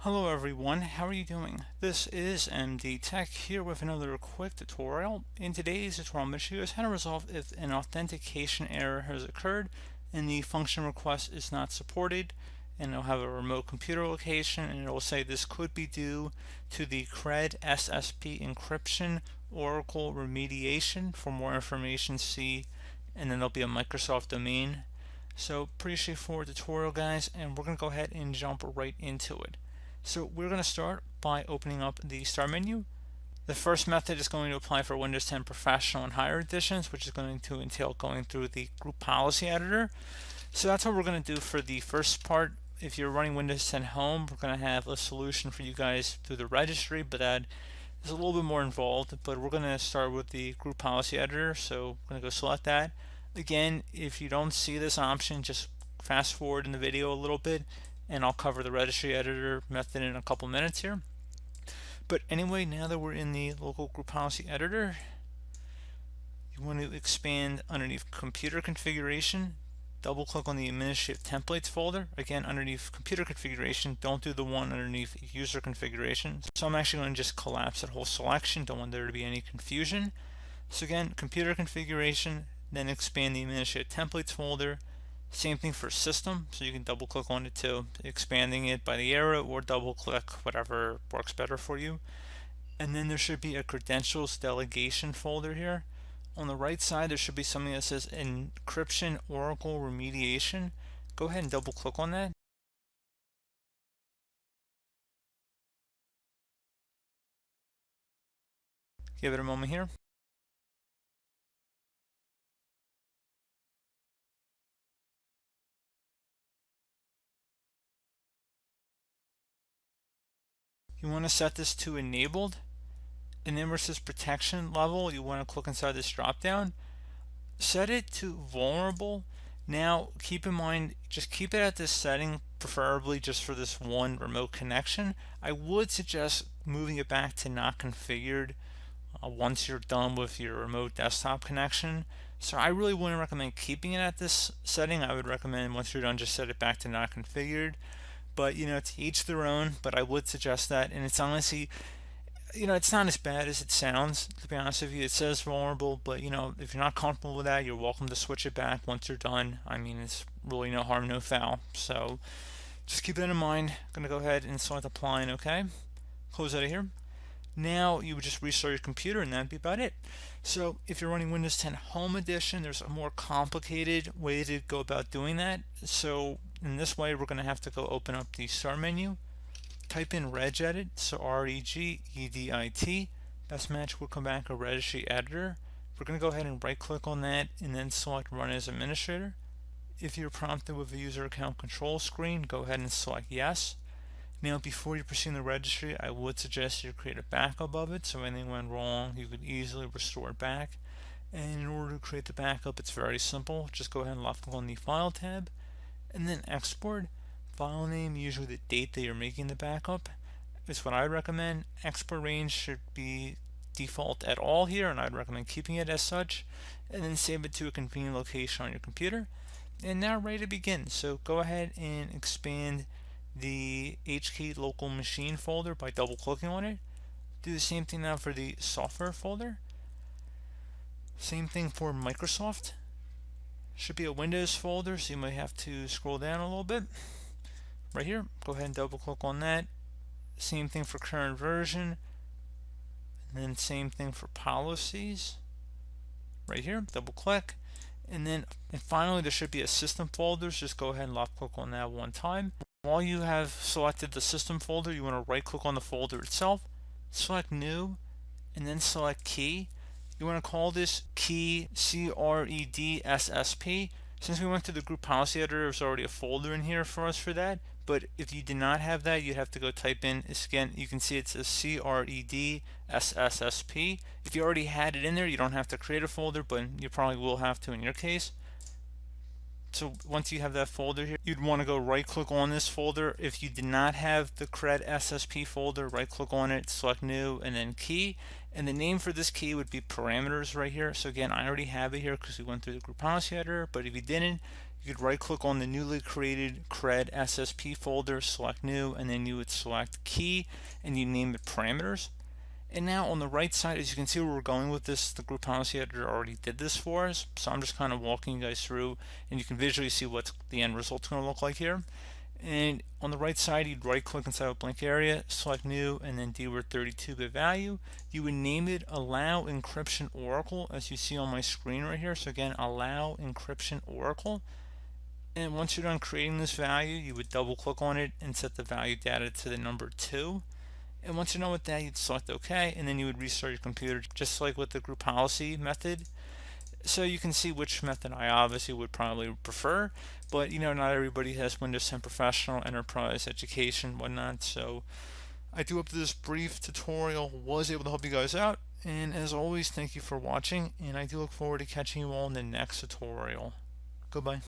Hello everyone, how are you doing? This is MD Tech here with another quick tutorial. In today's tutorial, I'm going to show you guys how to resolve if an authentication error has occurred and the function request is not supported, and it'll have a remote computer location, and it'll say this could be due to the CRED SSP encryption Oracle remediation. For more information, see, and then there'll be a Microsoft domain. So pretty straightforward tutorial, guys, and we're going to go ahead and jump right into it. So we're going to start by opening up the Start menu. The first method is going to apply for Windows 10 Professional and Higher Editions, which is going to entail going through the Group Policy Editor. So that's what we're going to do for the first part. If you're running Windows 10 Home, we're going to have a solution for you guys through the registry, but that is a little bit more involved. But we're going to start with the Group Policy Editor, so I'm going to go select that. Again, if you don't see this option, just fast forward in the video a little bit, and I'll cover the registry editor method in a couple minutes here. But anyway, now that we're in the local group policy editor, you want to expand underneath computer configuration, double click on the administrative templates folder. Again, underneath computer configuration, don't do the one underneath user configuration. So I'm actually going to just collapse that whole selection, don't want there to be any confusion. So again, computer configuration, then expand the administrative templates folder. Same thing for system, so you can double click on it too, expanding it by the arrow, or double click, whatever works better for you. And then there should be a credentials delegation folder here. On the right side there should be something that says encryption Oracle remediation. Go ahead and double click on that. Give it a moment here. You want to set this to enabled, and then where it says protection level, you want to click inside this drop down. Set it to vulnerable. Now keep in mind, just keep it at this setting, preferably just for this one remote connection. I would suggest moving it back to not configured once you're done with your remote desktop connection. So I really wouldn't recommend keeping it at this setting. I would recommend once you're done, just set it back to not configured. But you know, to each their own, but I would suggest that. And it's honestly, you know, it's not as bad as it sounds, to be honest with you. It says vulnerable, but you know, if you're not comfortable with that, you're welcome to switch it back once you're done. I mean, it's really no harm, no foul. So just keep that in mind. I'm going to go ahead and select apply and OK. Close out of here. Now you would just restart your computer, and that'd be about it. So if you're running Windows 10 Home Edition, there's a more complicated way to go about doing that. So in this way, we're going to have to go open up the Start menu, type in regedit, so regedit. Best match will come back a registry editor. We're going to go ahead and right click on that and then select run as administrator. If you're prompted with a user account control screen, go ahead and select yes. Now before you proceed in the registry, I would suggest you create a backup of it, so if anything went wrong you could easily restore it back. And in order to create the backup, it's very simple. Just go ahead and left click on the file tab and then export. File name, usually the date that you're making the backup, is what I recommend. Export range should be default at all here, and I'd recommend keeping it as such, and then save it to a convenient location on your computer. And now ready to begin. So go ahead and expand the HK local machine folder by double clicking on it. Do the same thing now for the software folder. Same thing for Microsoft. Should be a Windows folder, so you might have to scroll down a little bit. Right here, go ahead and double click on that. Same thing for current version, and then same thing for policies. Right here, double click, and finally there should be a system folder. So just go ahead and left click on that one time. While you have selected the system folder, you want to right click on the folder itself, select new, and then select key. You want to call this key CREDSSP. Since we went to the group policy editor, there's already a folder in here for us for that. But if you did not have that, you'd have to go type in, again, you can see it says CREDSSP. If you already had it in there, you don't have to create a folder, but you probably will have to in your case. So once you have that folder here, you'd want to go right click on this folder. If you did not have the CRED SSP folder, right click on it, select new, and then key. And the name for this key would be parameters right here. So again, I already have it here because we went through the group policy editor, but if you didn't, you could right click on the newly created CRED SSP folder, select new, and then you would select key and you name it parameters. And now on the right side, as you can see where we're going with this, the group policy editor already did this for us. So I'm just kind of walking you guys through, and you can visually see what the end result's going to look like here. And on the right side, you'd right click inside a blank area, select new, and then DWORD 32-bit value. You would name it allow encryption oracle, as you see on my screen right here. So again, allow encryption oracle. And once you're done creating this value, you would double click on it and set the value data to the number 2. And once you're done with that, you'd select OK, and then you would restart your computer just like with the group policy method. So you can see which method I obviously would probably prefer, but not everybody has Windows 10 Professional, Enterprise, Education, whatnot. So I do hope this brief tutorial was able to help you guys out, and as always, thank you for watching, and I do look forward to catching you all in the next tutorial. Goodbye.